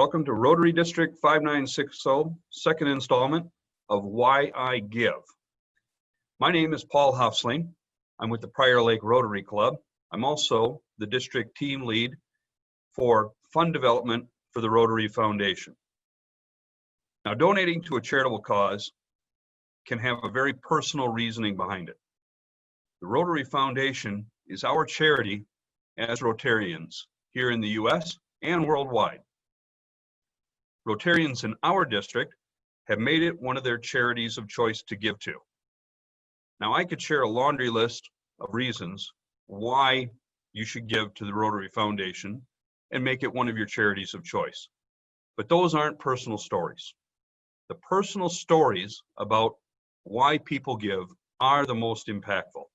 Welcome to Rotary District 5960, second installment of Why I Give. My name is Paul Huffsling. I'm with the Prior Lake Rotary Club. I'm also the district team lead for fund development for the Rotary Foundation. Now, donating to a charitable cause can have a very personal reasoning behind it. The Rotary Foundation is our charity as Rotarians here in the US and worldwide. Rotarians in our district have made it one of their charities of choice to give to. Now, I could share a laundry list of reasons why you should give to the Rotary Foundation and make it one of your charities of choice. But those aren't personal stories. The personal stories about why people give are the most impactful.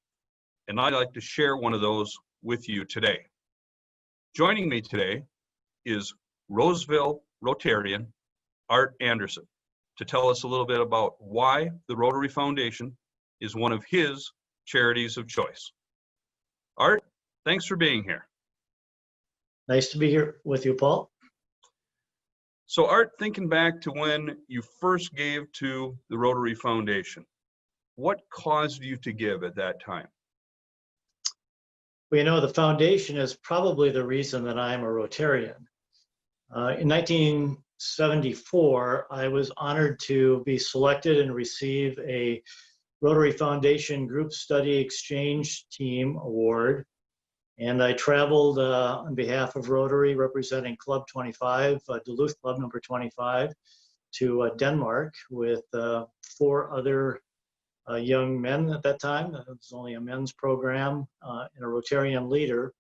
And I'd like to share one of those with you today. Joining me today is Roseville Rotarian Art Anderson to tell us a little bit about why the Rotary Foundation is one of his charities of choice. Art, thanks for being here. Nice to be here with you, Paul. So Art, thinking back to when you first gave to the Rotary Foundation, what caused you to give at that time? Well, you know, the foundation is probably the reason that I'm a Rotarian. In 1974, I was honored to be selected and receive a Rotary Foundation Group Study Exchange Team Award. And I traveled on behalf of Rotary, representing Club 25, Duluth Club number 25, to Denmark with 4 other young men at that time. It was only a men's program and a Rotarian leader,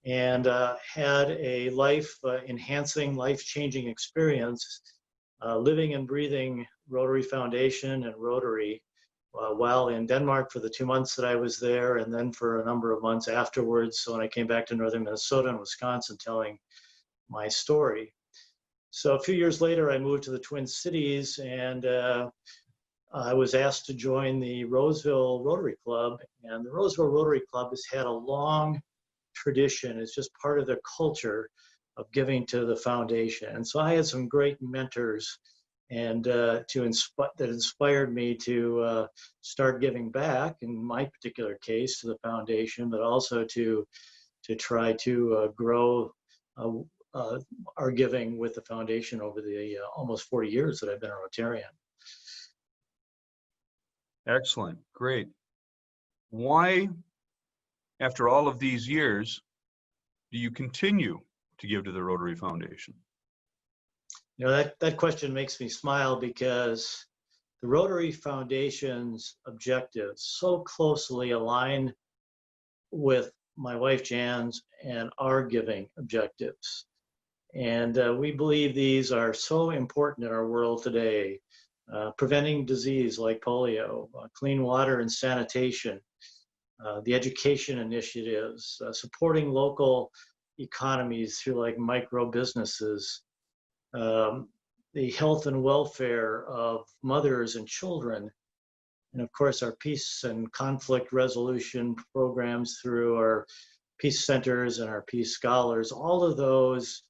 and had a life-enhancing, life-changing experience living and breathing Rotary Foundation and Rotary while in Denmark for the 2 months that I was there, and then for a number of months afterwards. So when I came back to northern Minnesota and Wisconsin telling my story. So a few years later, I moved to the Twin Cities, and I was asked to join the Roseville Rotary Club. And the Roseville Rotary Club has had a long tradition. It's just part of their culture of giving to the foundation. And so I had some great mentors and that inspired me to start giving back, in my particular case, to the foundation, but also to try to grow our giving with the foundation over the almost 40 years that I've been a Rotarian. Excellent, great. Why, after all of these years, do you continue to give to the Rotary Foundation? You know, that question makes me smile, because the Rotary Foundation's objectives so closely align with my wife Jan's and our giving objectives. And we believe these are so important in our world today. Preventing disease like polio, clean water and sanitation, the education initiatives, supporting local economies through like micro businesses, the health and welfare of mothers and children, and of course our peace and conflict resolution programs through our peace centers and our peace scholars. All of those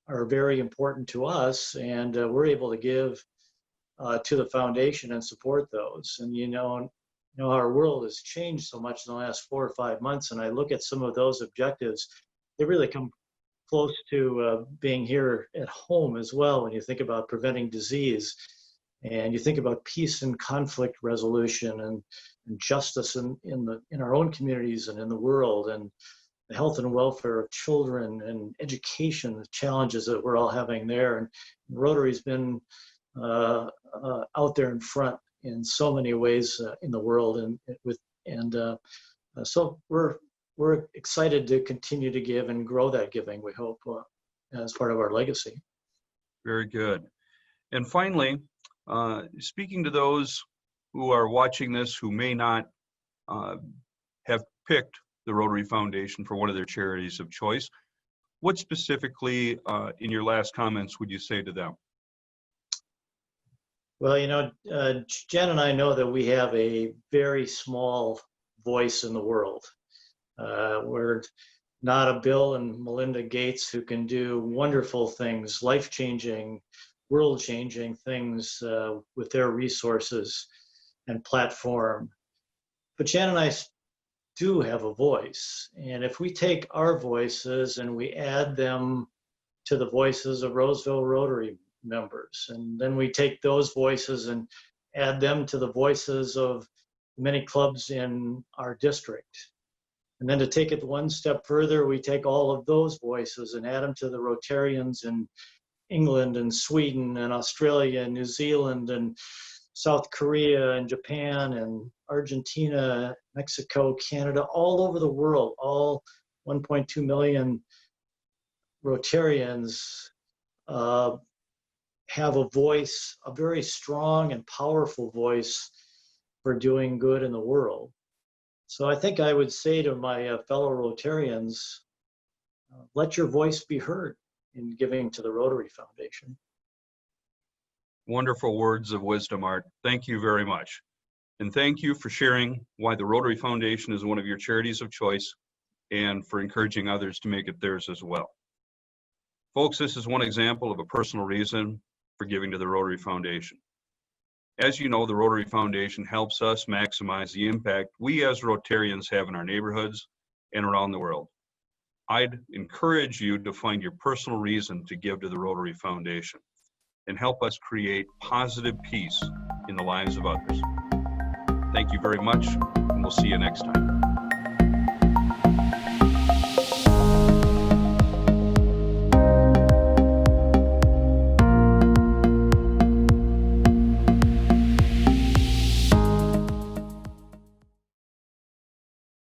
are very important to us, and we're able to give to the foundation and support those. And you know our world has changed so much in the last 4 or 5 months, and I look at some of those objectives, they really come close to being here at home as well. When you think about preventing disease, and you think about peace and conflict resolution, and justice in our own communities and in the world, and the health and welfare of children, and education, the challenges that we're all having there. And Rotary's been out there in front in so many ways in the world, so we're excited to continue to give and grow that giving, we hope, as part of our legacy. Very good. And finally, speaking to those who are watching this who may not have picked the Rotary Foundation for one of their charities of choice, what specifically in your last comments would you say to them? Well, you know, Jen and I know that we have a very small voice in the world. not a Bill and Melinda Gates who can do wonderful things, life-changing, world-changing things with their resources and platform. But Jan and I do have a voice. And if we take our voices and we add them to the voices of Roseville Rotary members, and then we take those voices and add them to the voices of many clubs in our district. And then to take it one step further, we take all of those voices and add them to the Rotarians in England and Sweden and Australia and New Zealand and South Korea and Japan and Argentina, Mexico, Canada, all over the world, all 1.2 million Rotarians have a voice, a very strong and powerful voice for doing good in the world. So I think I would say to my fellow Rotarians, let your voice be heard in giving to the Rotary Foundation. Wonderful words of wisdom, Art. Thank you very much. And thank you for sharing why the Rotary Foundation is one of your charities of choice and for encouraging others to make it theirs as well. Folks, this is one example of a personal reason for giving to the Rotary Foundation. As you know, the Rotary Foundation helps us maximize the impact we as Rotarians have in our neighborhoods and around the world. I'd encourage you to find your personal reason to give to the Rotary Foundation and help us create positive peace in the lives of others. Thank you very much, and we'll see you next time.